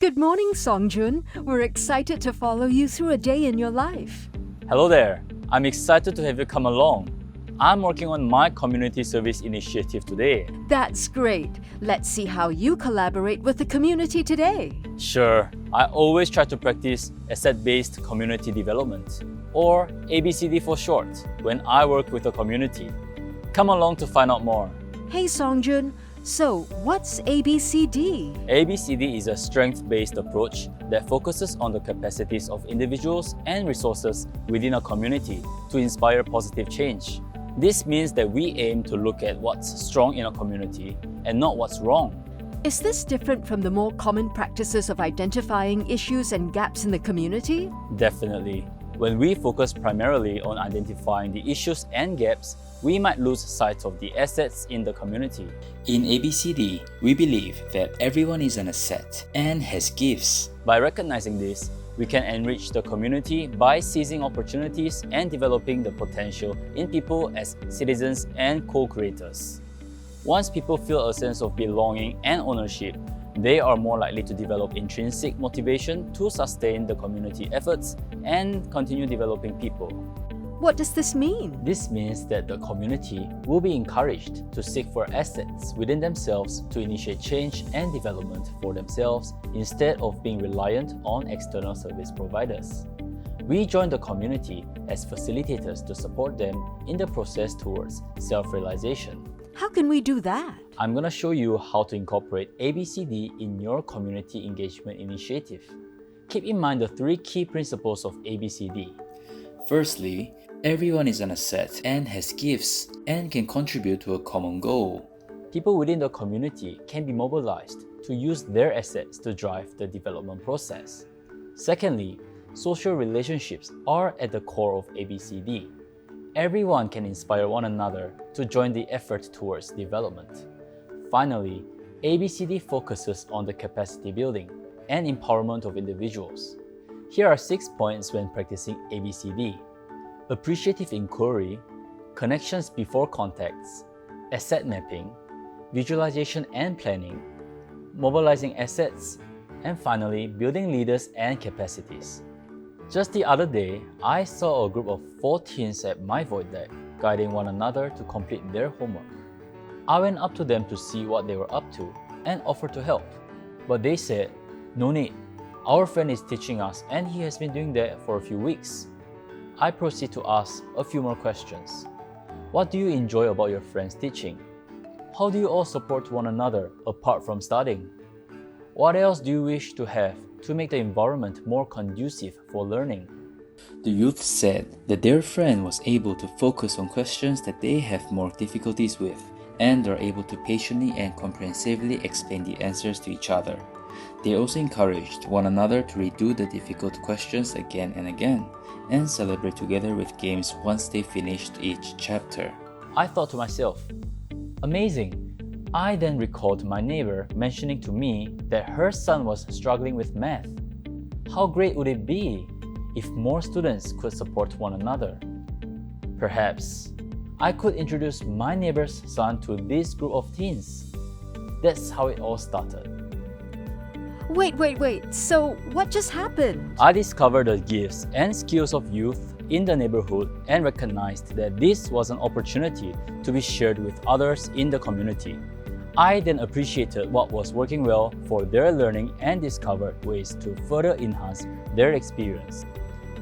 Good morning, SeungJun. We're excited to follow you through a day in your life. Hello there. I'm excited to have you come along. I'm working on my community service initiative today. That's great. Let's see how you collaborate with the community today. Sure, I always try to practice asset-based community development, or ABCD for short, when I work with the community. Come along to find out more. Hey, SeungJun. So, what's ABCD? ABCD is a strength-based approach that focuses on the capacities of individuals and resources within a community to inspire positive change. This means that we aim to look at what's strong in a community and not what's wrong. Is this different from the more common practices of identifying issues and gaps in the community? Definitely. When we focus primarily on identifying the issues and gaps, we might lose sight of the assets in the community. In ABCD, we believe that everyone is an asset and has gifts. By recognizing this, we can enrich the community by seizing opportunities and developing the potential in people as citizens and co-creators. Once people feel a sense of belonging and ownership, they are more likely to develop intrinsic motivation to sustain the community efforts and continue developing people. What does this mean? This means that the community will be encouraged to seek for assets within themselves to initiate change and development for themselves instead of being reliant on external service providers. We join the community as facilitators to support them in the process towards self-realization. How can we do that? I'm going to show you how to incorporate ABCD in your community engagement initiative. Keep in mind the three key principles of ABCD. Firstly, everyone is an asset and has gifts and can contribute to a common goal. People within the community can be mobilized to use their assets to drive the development process. Secondly, social relationships are at the core of ABCD. Everyone can inspire one another to join the effort towards development. Finally, ABCD focuses on the capacity building and empowerment of individuals. Here are 6 points when practicing ABCD. Appreciative inquiry, connections before contacts, asset mapping, visualization and planning, mobilizing assets, and finally, building leaders and capacities. Just the other day, I saw a group of 4 teens at my void deck guiding one another to complete their homework. I went up to them to see what they were up to and offered to help, but they said, "No need. Our friend is teaching us and he has been doing that for a few weeks." I proceed to ask a few more questions. What do you enjoy about your friend's teaching? How do you all support one another apart from studying? What else do you wish to have to make the environment more conducive for learning? The youth said that their friend was able to focus on questions that they have more difficulties with and are able to patiently and comprehensively explain the answers to each other. They also encouraged one another to redo the difficult questions again and again and celebrate together with games once they finished each chapter. I thought to myself, amazing. I then recalled my neighbor mentioning to me that her son was struggling with math. How great would it be if more students could support one another? Perhaps I could introduce my neighbor's son to this group of teens. That's how it all started. Wait. So, what just happened? I discovered the gifts and skills of youth in the neighborhood and recognized that this was an opportunity to be shared with others in the community. I then appreciated what was working well for their learning and discovered ways to further enhance their experience.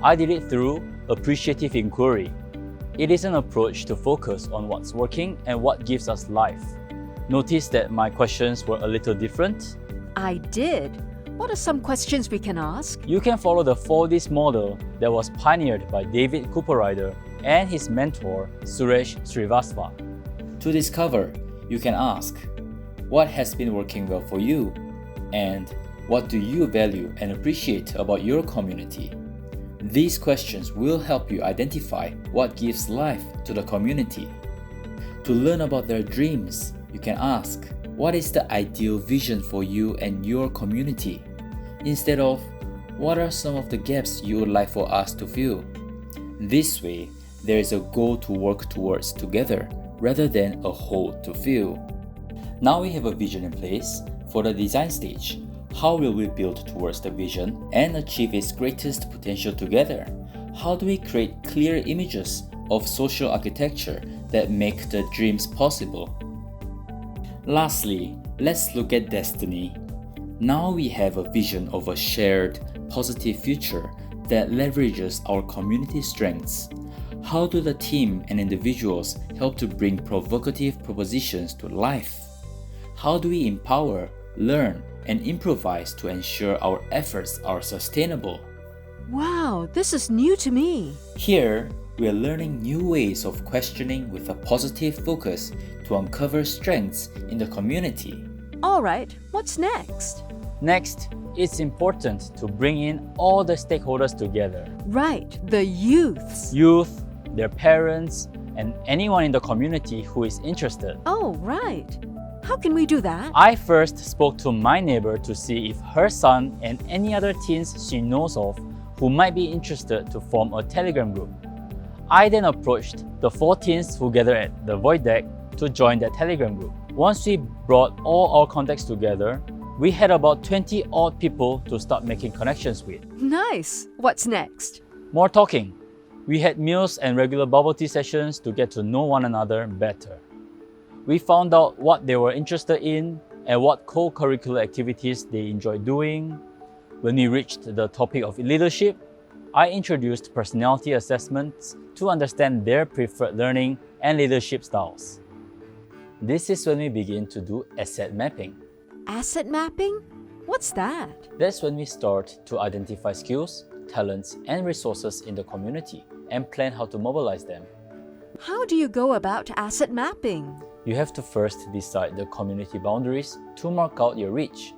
I did it through appreciative inquiry. It is an approach to focus on what's working and what gives us life. Notice that my questions were a little different. I did. What are some questions we can ask? You can follow the 4Ds model that was pioneered by David Cooperrider and his mentor, Suresh Srivastava. To discover, you can ask, what has been working well for you? And what do you value and appreciate about your community? These questions will help you identify what gives life to the community. To learn about their dreams, you can ask, what is the ideal vision for you and your community? Instead of, what are some of the gaps you would like for us to fill? This way, there is a goal to work towards together rather than a hole to fill. Now we have a vision in place. For the design stage, How will we build towards the vision and achieve its greatest potential together? How do we create clear images of social architecture that make the dreams possible? Lastly, let's look at destiny. Now we have a vision of a shared, positive future that leverages our community strengths. How do the team and individuals help to bring provocative propositions to life? How do we empower, learn, and improvise to ensure our efforts are sustainable? Wow, this is new to me. Here, we are learning new ways of questioning with a positive focus to uncover strengths in the community. All right, what's next? Next, it's important to bring in all the stakeholders together. Right, the youths. Youth, their parents, and anyone in the community who is interested. Oh, right. How can we do that? I first spoke to my neighbor to see if her son and any other teens she knows of who might be interested to form a Telegram group. I then approached the 4 teens who gathered at the Void Deck to join that Telegram group. Once we brought all our contacts together, we had about 20 odd people to start making connections with. Nice. What's next? More talking. We had meals and regular bubble tea sessions to get to know one another better. We found out what they were interested in and what co-curricular activities they enjoy doing. When we reached the topic of leadership, I introduced personality assessments to understand their preferred learning and leadership styles. This is when we begin to do asset mapping. Asset mapping? What's that? That's when we start to identify skills, talents, and resources in the community and plan how to mobilize them. How do you go about asset mapping? You have to first decide the community boundaries to mark out your reach.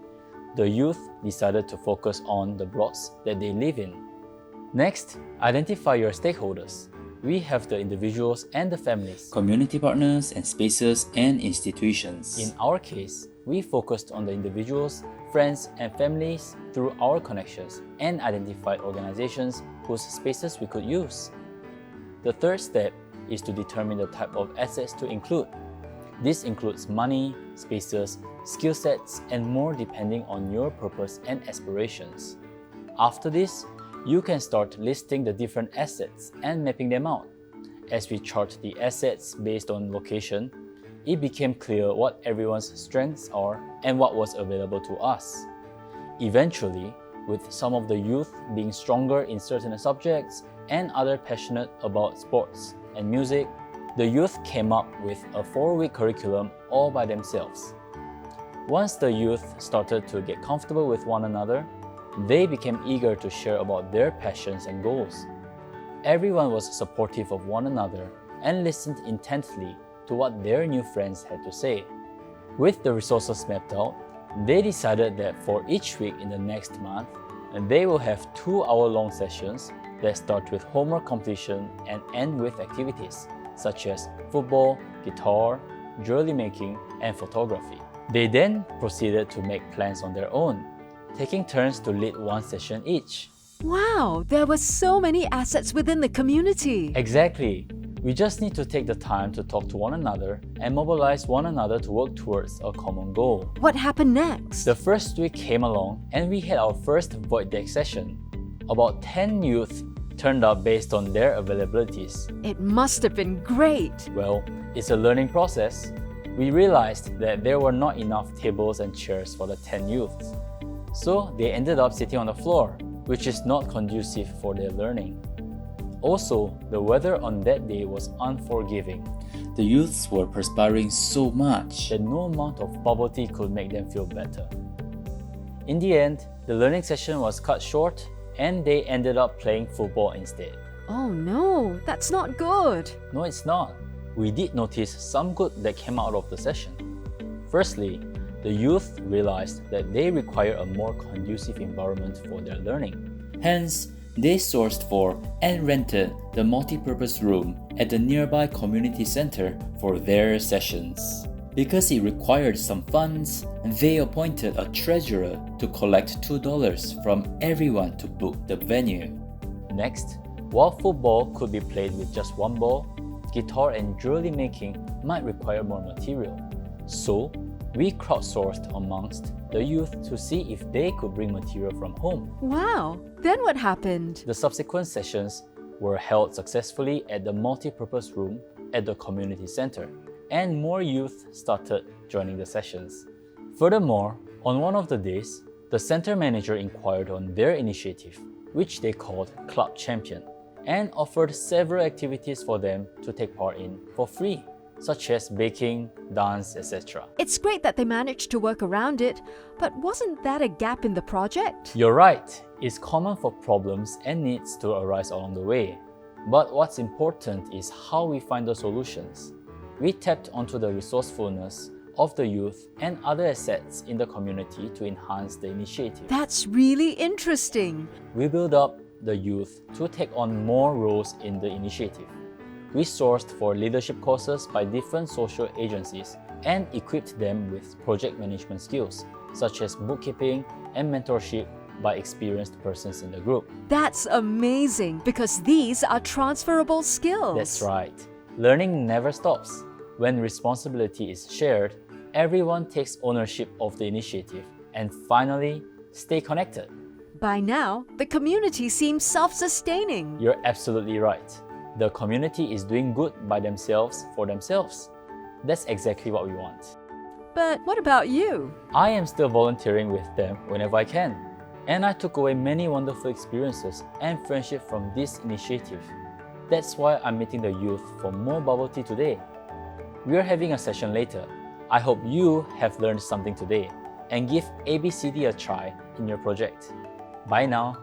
The youth decided to focus on the blocks that they live in. Next, identify your stakeholders. We have the individuals and the families. Community partners and spaces and institutions. In our case, we focused on the individuals, friends, and families through our connections and identified organizations whose spaces we could use. The third step is to determine the type of assets to include. This includes money, spaces, skill sets, and more depending on your purpose and aspirations. After this, you can start listing the different assets and mapping them out. As we chart the assets based on location, it became clear what everyone's strengths are and what was available to us. Eventually, with some of the youth being stronger in certain subjects and others passionate about sports and music, the youth came up with a 4-week curriculum all by themselves. Once the youth started to get comfortable with one another, they became eager to share about their passions and goals. Everyone was supportive of one another and listened intently to what their new friends had to say. With the resources mapped out, they decided that for each week in the next month, they will have 2-hour-long sessions that start with homework completion and end with activities such as football, guitar, jewelry making, and photography. They then proceeded to make plans on their own, taking turns to lead one session each. Wow, there were so many assets within the community. Exactly. We just need to take the time to talk to one another and mobilize one another to work towards a common goal. What happened next? The first week came along and we had our first Void Deck session. About 10 youth turned up based on their availabilities. It must have been great. Well, it's a learning process. We realized that there were not enough tables and chairs for the 10 youths. So they ended up sitting on the floor, which is not conducive for their learning. Also, the weather on that day was unforgiving. The youths were perspiring so much that no amount of bubble tea could make them feel better. In the end, the learning session was cut short and they ended up playing football instead. Oh no, that's not good. No, it's not. We did notice some good that came out of the session. Firstly, the youth realized that they require a more conducive environment for their learning. Hence, they sourced for and rented the multi-purpose room at the nearby community center for their sessions. Because it required some funds, they appointed a treasurer to collect $2 from everyone to book the venue. Next, while football could be played with just one ball, guitar and jewelry making might require more material. So, We crowdsourced amongst the youth to see if they could bring material from home. Wow, then what happened? The subsequent sessions were held successfully at the multi-purpose room at the community center, and more youth started joining the sessions. Furthermore, on one of the days, the center manager inquired on their initiative, which they called Club Champion, and offered several activities for them to take part in for free, such as baking, dance, etc. It's great that they managed to work around it, but wasn't that a gap in the project? You're right, it's common for problems and needs to arise along the way. But what's important is how we find the solutions. We tapped onto the resourcefulness of the youth and other assets in the community to enhance the initiative. That's really interesting. We built up the youth to take on more roles in the initiative. We sourced for leadership courses by different social agencies and equipped them with project management skills, such as bookkeeping and mentorship by experienced persons in the group. That's amazing because these are transferable skills. That's right. Learning never stops. When responsibility is shared, everyone takes ownership of the initiative. And finally, stay connected. By now, the community seems self-sustaining. You're absolutely right. The community is doing good by themselves for themselves. That's exactly what we want. But what about you? I am still volunteering with them whenever I can. And I took away many wonderful experiences and friendship from this initiative. That's why I'm meeting the youth for more bubble tea today. We are having a session later. I hope you have learned something today and give ABCD a try in your project. Bye now.